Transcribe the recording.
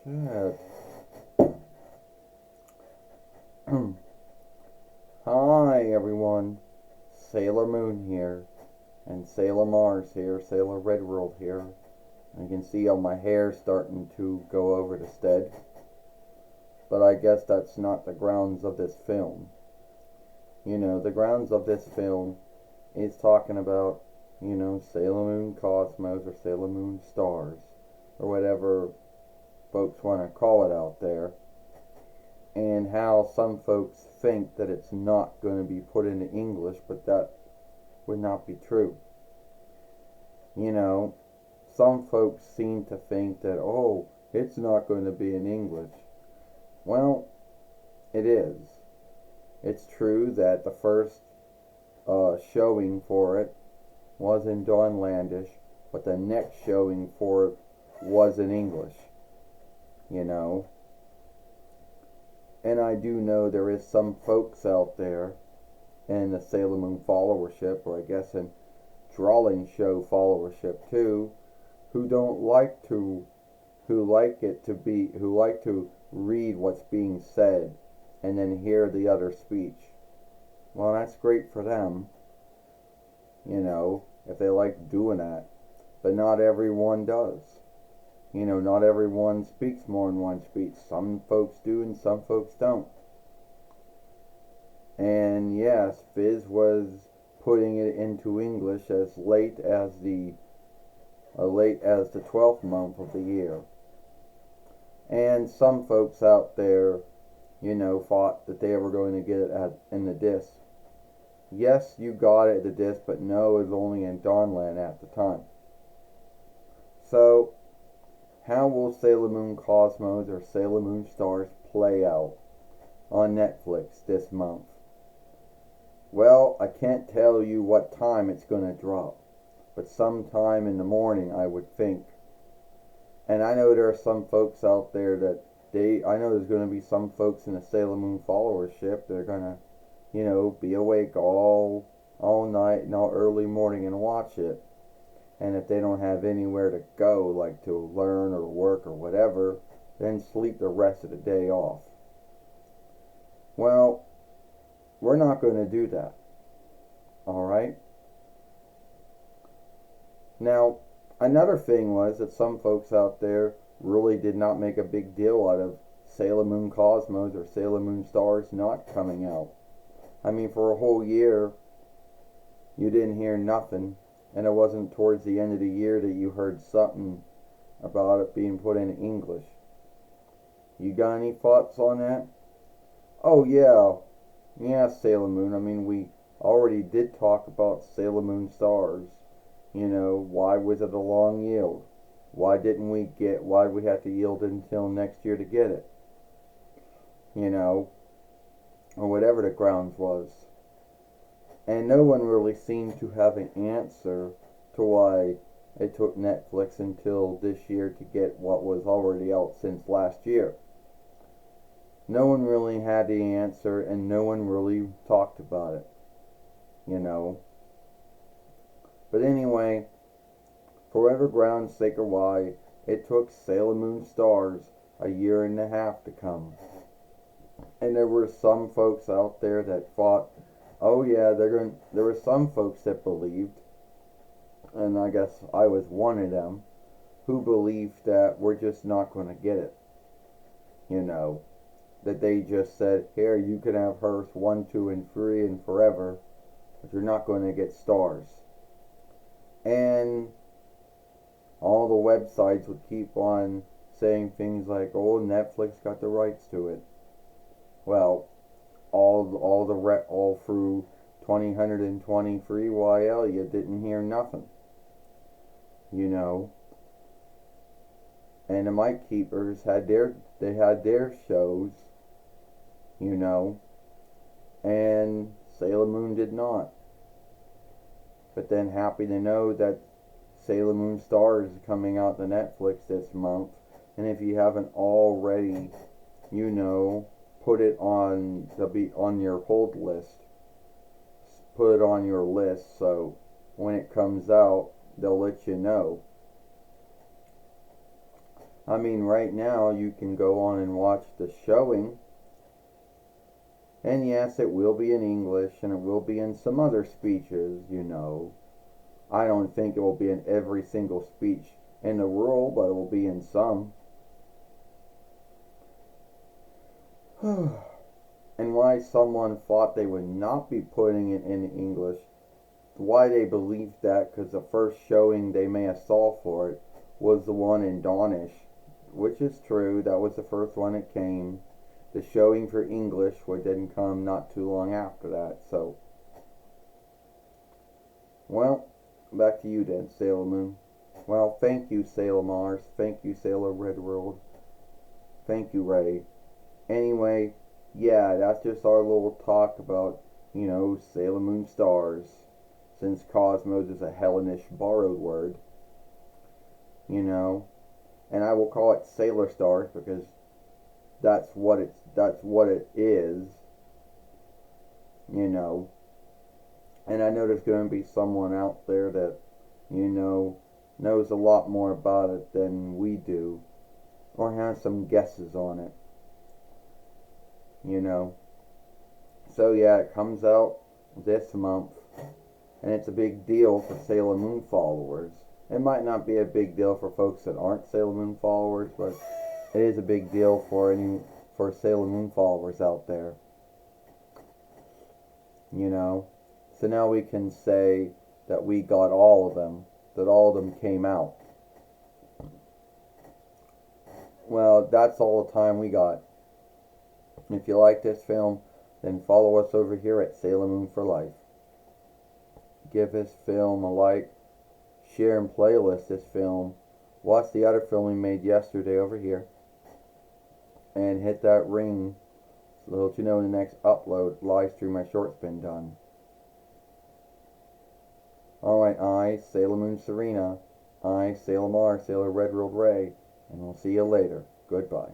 Shit. Hi everyone, Sailor Moon here, and Sailor Mars here, Sailor Red World here. You can see all my hair starting to go over to stead, but I guess that's not the grounds of this film. The grounds of this film is talking about, Sailor Moon Cosmos or Sailor Moon Stars, or whatever folks want to call it out there. And how some folks think that it's not going to be put into English, but that would not be true. Some folks seem to think that, oh, it's not going to be in English. Well, it is. It's true that the first showing for it was in Dawnlandish, but the next showing for it was in English. And I do know there is some folks out there in the Sailor Moon followership, or I guess in Drawing Show followership too, who like to read what's being said and then hear the other speech. Well, that's great for them, if they like doing that. But not everyone does. Not everyone speaks more than one speech. Some folks do and some folks don't. And yes, Fizz was putting it into English as late as the 12th month of the year. And some folks out there, thought that they were going to get it in the disc. Yes, you got it at the disc, but no, it was only in Dawnland at the time. So, how will Sailor Moon Cosmos or Sailor Moon Stars play out on Netflix this month? Well, I can't tell you what time it's going to drop, but sometime in the morning, I would think. And I know there are some folks out there that I know there's going to be some folks in the Sailor Moon followership that are going to, be awake all night and all early morning and watch it. And if they don't have anywhere to go, like to learn or work or whatever, then sleep the rest of the day off. Well, we're not going to do that. Alright? Now, another thing was that some folks out there really did not make a big deal out of Sailor Moon Cosmos or Sailor Moon Stars not coming out. I mean, for a whole year, you didn't hear nothing. And it wasn't towards the end of the year that you heard something about it being put in English. You got any thoughts on that? Oh yeah, Sailor Moon. I mean, we already did talk about Sailor Moon Stars. Why was it a long yield? Why we have to yield until next year to get it? Or whatever the grounds was. And no one really seemed to have an answer to why it took Netflix until this year to get what was already out since last year. No one really had the answer, and no one really talked about it. But anyway, for whatever ground's sake or why, it took Sailor Moon Stars a year and a half to come. And there were some folks out there that thought, oh yeah, there were some folks that believed, and I guess I was one of them, who believed that we're just not going to get it. That they just said, here, you can have Earth 1, 2, and 3 and forever, but you're not going to get Stars. And all the websites would keep on saying things like, oh, Netflix got the rights to it. Well, all through 2023 YL, you didn't hear nothing. And the Mic Keepers had their shows, and Sailor Moon did not. But then happy to know that Sailor Moon Stars is coming out to Netflix this month, and if you haven't already, put it on your hold list. Put it on your list so when it comes out, they'll let you know. I mean, right now you can go on and watch the showing, and yes, it will be in English and it will be in some other speeches, you know. I don't think it will be in every single speech in the world, but it will be in some. And why someone thought they would not be putting it in English, why they believed that, because the first showing they may have saw for it was the one in Danish, which is true. That was the first one that came. The showing for English didn't come not too long after that. So, well, back to you then, Sailor Moon. Well, thank you, Sailor Mars. Thank you, Sailor Redworld. Thank you, Ray. Anyway, yeah, that's just our little talk about, Sailor Moon stars. Since cosmos is a Hellenish borrowed word, and I will call it Sailor Stars because that's what it is, And I know there's going to be someone out there that, knows a lot more about it than we do, or has some guesses on it, So yeah, it comes out this month, and it's a big deal for Sailor Moon followers. It might not be a big deal for folks that aren't Sailor Moon followers, but it is a big deal for Sailor Moon followers out there. So now we can say that we got all of them, that all of them came out. Well, that's all the time we got. If you like this film, then follow us over here at Sailor Moon for Life. Give this film a like, share and playlist this film, watch the other film we made yesterday over here, and hit that ring so they'll let you know when the next upload live stream my short's been done. Alright, I, Sailor Moon Serena, I, Sailor Mars, Sailor Redworld Ray, and we'll see you later. Goodbye.